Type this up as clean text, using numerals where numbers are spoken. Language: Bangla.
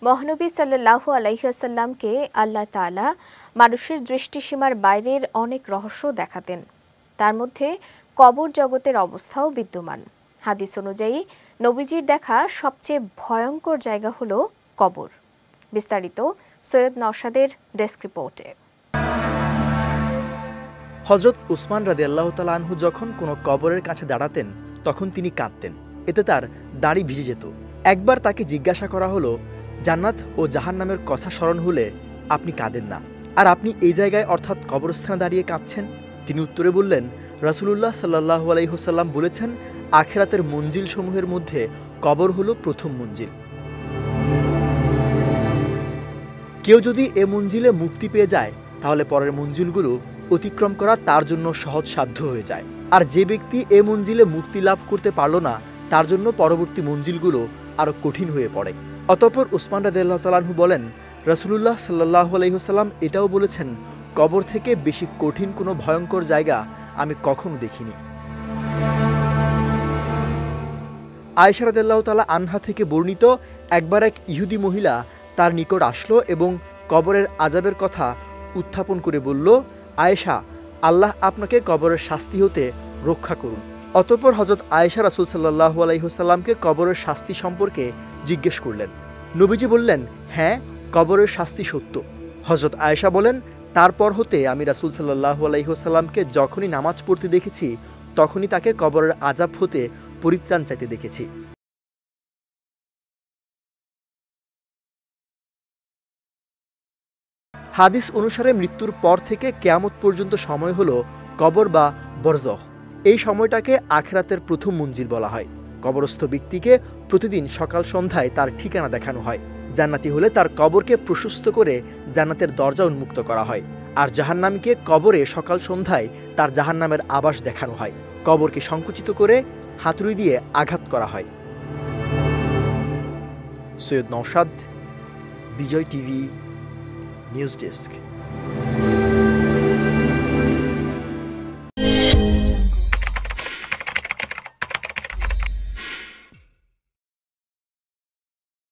মহানবী সাল্লাল্লাহু আলাইহি ওয়াসাল্লামকে আল্লাহ তাআলা মানুষের দৃষ্টিসীমার বাইরের অনেক রহস্য দেখাতেন। তার মধ্যে কবর জগতের অবস্থাও বিদ্যমান। হাদিস অনুযায়ী নবীজির দেখা সবচেয়ে ভয়ঙ্কর জায়গা হলো কবর। বিস্তারিত সৈয়দ নওশাদের ডেস্ক রিপোর্টে। হযরত উসমান রাদিয়াল্লাহু তাআলা আনহু যখন কোনো কবরের কাছে দাঁড়াতেন তখন তিনি কাঁদতেন। এতে তার দাড়ি ভিজে যেত। একবার তাকে জিজ্ঞাসা করা হলো, জান্নাত ও জাহান্নামের কথা স্মরণ হলে আপনি কাঁদেন না, আর আপনি এই জায়গায় অর্থাৎ কবরস্থানে দাঁড়িয়ে কাঁদছেন? তিনি উত্তরে বললেন, রাসূলুল্লাহ সাল্লাল্লাহু আলাইহি ওয়াসাল্লাম বলেছেন, আখিরাতের মঞ্জিল সমূহের মধ্যে কবর হলো প্রথম মঞ্জিল। কেউ যদি এ মঞ্জিলে মুক্তি পেয়ে যায় তাহলে পরের মঞ্জিলগুলো অতিক্রম করা তার জন্য সহজসাধ্য হয়ে যায়। আর যে ব্যক্তি এ মঞ্জিলে মুক্তি লাভ করতে পারল না তার জন্য পরবর্তী মঞ্জিলগুলো আরো কঠিন হয়ে পড়ে। অতঃপর উসমান রাদিয়াল্লাহু তাআলা আনহু বলেন, রাসূলুল্লাহ সাল্লাল্লাহু আলাইহি ওয়াসাল্লাম এটাও বলেছেন, কবর থেকে বেশি কঠিন কোনো ভয়ঙ্কর জায়গা আমি কখনো দেখিনি। আয়েশা রাদিয়াল্লাহু তাআলা আনহা থেকে বর্ণিত, একবার এক ইহুদি মহিলা তার নিকট আসলো এবং কবরের আযাবের কথা উত্থাপন করে বলল, আয়েশা, আল্লাহ আপনাকে কবরের শাস্তি হতে রক্ষা করুন। অতঃপর হযরত আয়েশা রাসূল সাল্লাল্লাহু আলাইহি ওয়াসাল্লামকে কবরের শাস্তি সম্পর্কে জিজ্ঞেস করলেন। নবীজি বললেন, হ্যাঁ, কবরের শাস্তি সত্য। হযরত আয়েশা বলেন, তারপর হতে আমি রাসূল সাল্লাল্লাহু আলাইহি ওয়াসাল্লামকে যখনই নামাজ পড়তে দেখেছি তখনই তাকে কবরের আযাব হতে পরিত্রাণ চাইতে দেখেছি। হাদিস অনুসারে মৃত্যুর পর থেকে কিয়ামত পর্যন্ত সময় হলো কবর বা বরজখ। এই সময়টাকে আখিরাতের প্রথম মঞ্জিল বলা হয়। কবরস্থ ব্যক্তিকে প্রতিদিন সকাল সন্ধ্যায় তার ঠিকানা দেখানো হয়। জান্নাতি হলে তার কবরকে প্রশস্ত করে জান্নাতের দরজা উন্মুক্ত করা হয়, আর জাহান্নামীকে কবরে সকাল সন্ধ্যায় তার জাহান্নামের আবাস দেখানো হয়। কবরকে সংকুচিত করে হাতুড়ি দিয়ে আঘাত করা হয়। সৈয়দ নওশাদ, বিজয় টিভি নিউজ ডেস্ক।